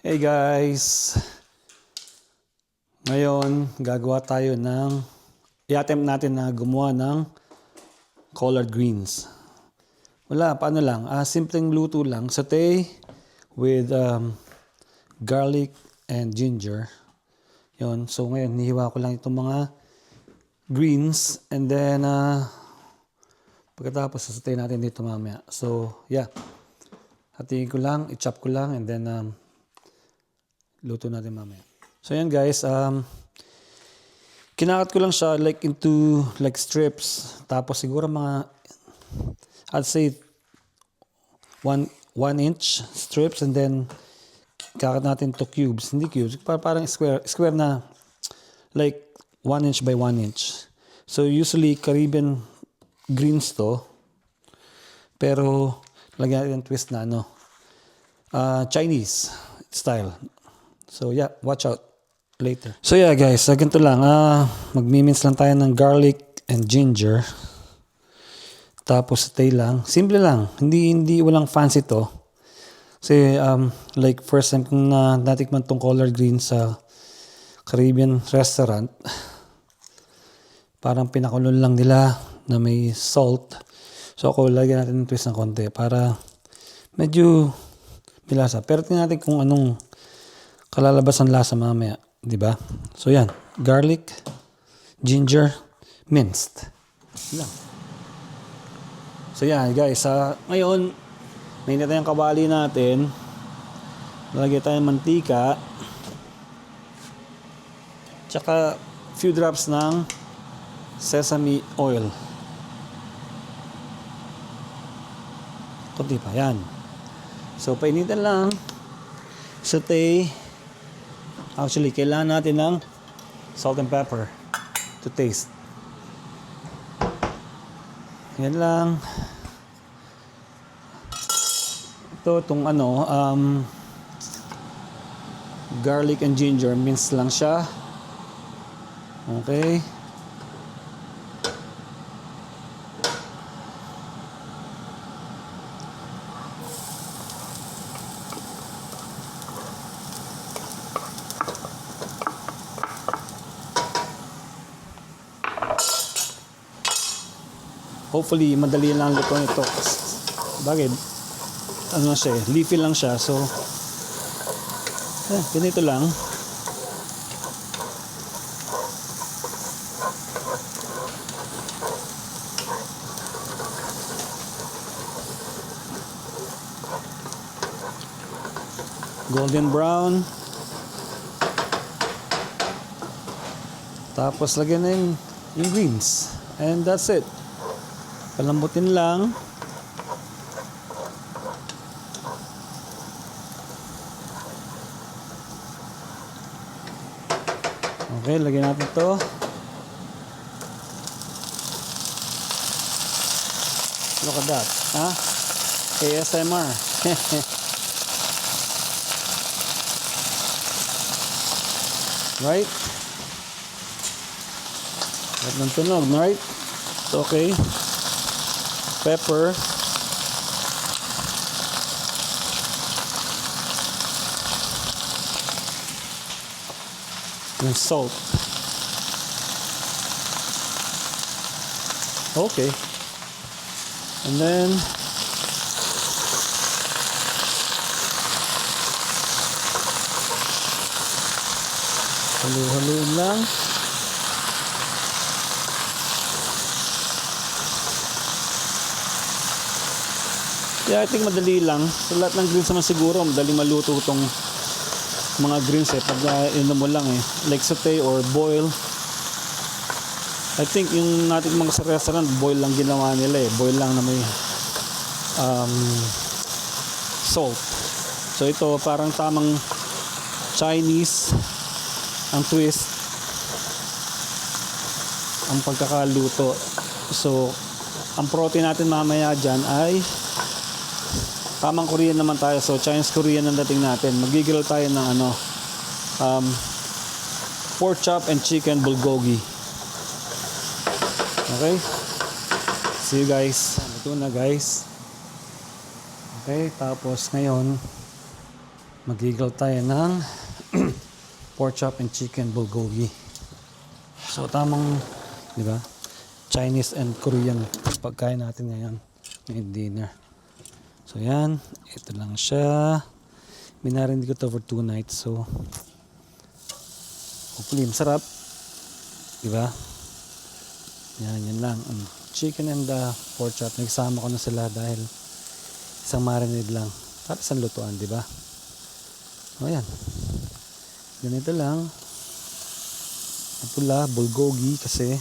Hey guys! Ngayon, gagawa tayo i-attempt natin na gumawa ng collard greens. Wala, paano lang, simpleng luto lang. Sauté with garlic and ginger. Yon. So ngayon, nihiwa ko lang itong mga greens and then pagkatapos sauté natin dito mamaya. So yeah, hatiin ko lang, i-chop ko lang and then luto natin mamaya. So yan guys, kinakat ko lang siya into strips. Tapos siguro mga, I'd say 1 inch strips and then kakat natin to cubes. Hindi cubes, parang square na like 1 inch by 1 inch. So usually Caribbean greens to. Pero lagyan natin twist na Chinese style. So yeah, watch out later. So yeah guys, ganito lang. Magmi-mince lang tayo ng garlic and ginger. Tapos sauté lang. Simple lang. Hindi walang fancy to. Kasi like first time kong natikman tong collard greens sa Caribbean restaurant. Parang pinakulon lang nila na may salt. So ako lagyan natin ng twist ng konti para medyo milasa. Pero tingnan natin kung anong kalalabas ang lasa mamaya, di ba? So yan, garlic, ginger, minced. Yan. So yan guys, ngayon mainit na yung kawali natin. Lalagay tayo ng mantika. Tsaka few drops ng sesame oil. Kunti pa, yan. So painitan lang. Sauté. Actually, kailangan natin ng salt and pepper to taste. Yan lang. Itong garlic and ginger, mince lang siya. Okay. Hopefully, madali lang luto nito. Bakit? Siya leafy lang siya. So, ganito lang. Golden brown. Tapos, lagyan na yung greens. And that's it. Palambutin lang. Okay, lagyan natin ito. Look at that. ASMR. Right? At ng tunog, right? Okay. Pepper. And salt. Okay. And then halo-haloin lang. Yeah, I think madali lang. Sa lahat ng greens naman siguro, madali maluto itong mga greens pag mo lang like sauté or boil. I think yung natin mga sa restaurant, boil lang ginawa nila boil lang na may salt. So ito parang tamang Chinese ang twist ang pagkakaluto. So ang protein natin mamaya dyan ay tamang Korean naman tayo. So Chinese Korean ang dating natin. Magigrill tayo ng pork chop and chicken bulgogi. Okay? See you guys. Ito na guys. Okay, tapos ngayon Mag-grill tayo ng pork chop and chicken bulgogi. So tamang, di ba? Chinese and Korean pagkain natin ngayon. Ngayon dinner. So yan, ito lang siya. Minarindi ko to for 2 nights. So hopefully masarap. Di ba? Yan lang. Chicken and pork chop. Nagsama ko na sila dahil isang marinade lang. Para isang lutuan, di ba? O yan. Ganito lang. Ang pula, bulgogi kasi.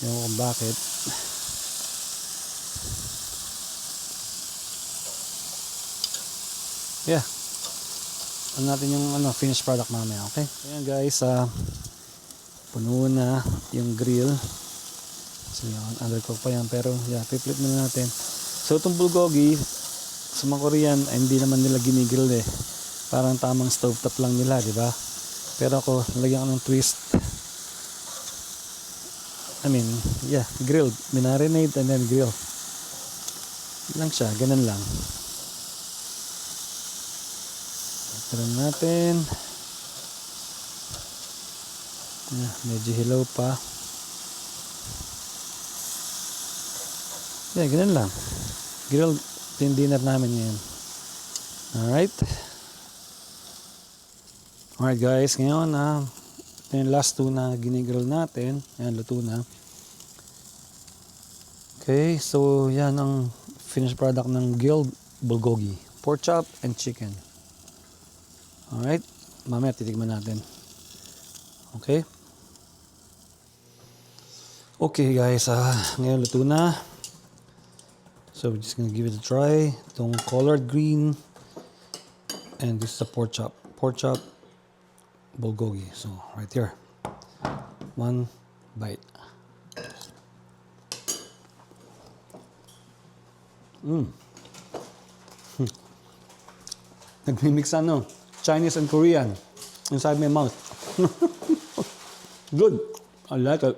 Ewan ko kung bakit. Yeah. Ano natin yung finished product mamaya, okay? Ayan guys, puno na yung grill. So yung undercook pa yan, pero yeah, piplit na natin. So itong bulgogi, sa mga Korean, hindi naman nila ginigrill eh. Parang tamang stovetop lang nila, di ba? Pero ako, nalagyan ko ng twist. I mean, yeah, grilled. Minarinade and then grill. Lang siya, ganun lang. Tara natin. Yeah, medyo hilaw pa. Yeah, ganun lang. Grilled yung dinner namin ngayon. Alright. Alright guys, ngayon ito yung last 2 na ginigrill natin. Ayan, luto na. Okay, so yan ang finished product ng grilled bulgogi. Pork chop and chicken. Alright, mamaya titigman natin. Okay. Okay guys, ngayon luto na. So we're just gonna give it a try. Itong colored green. And this is a pork chop. Pork chop bulgogi. So right here. 1 bite. Nagmimix Chinese and Korean inside my mouth. Good. I like it.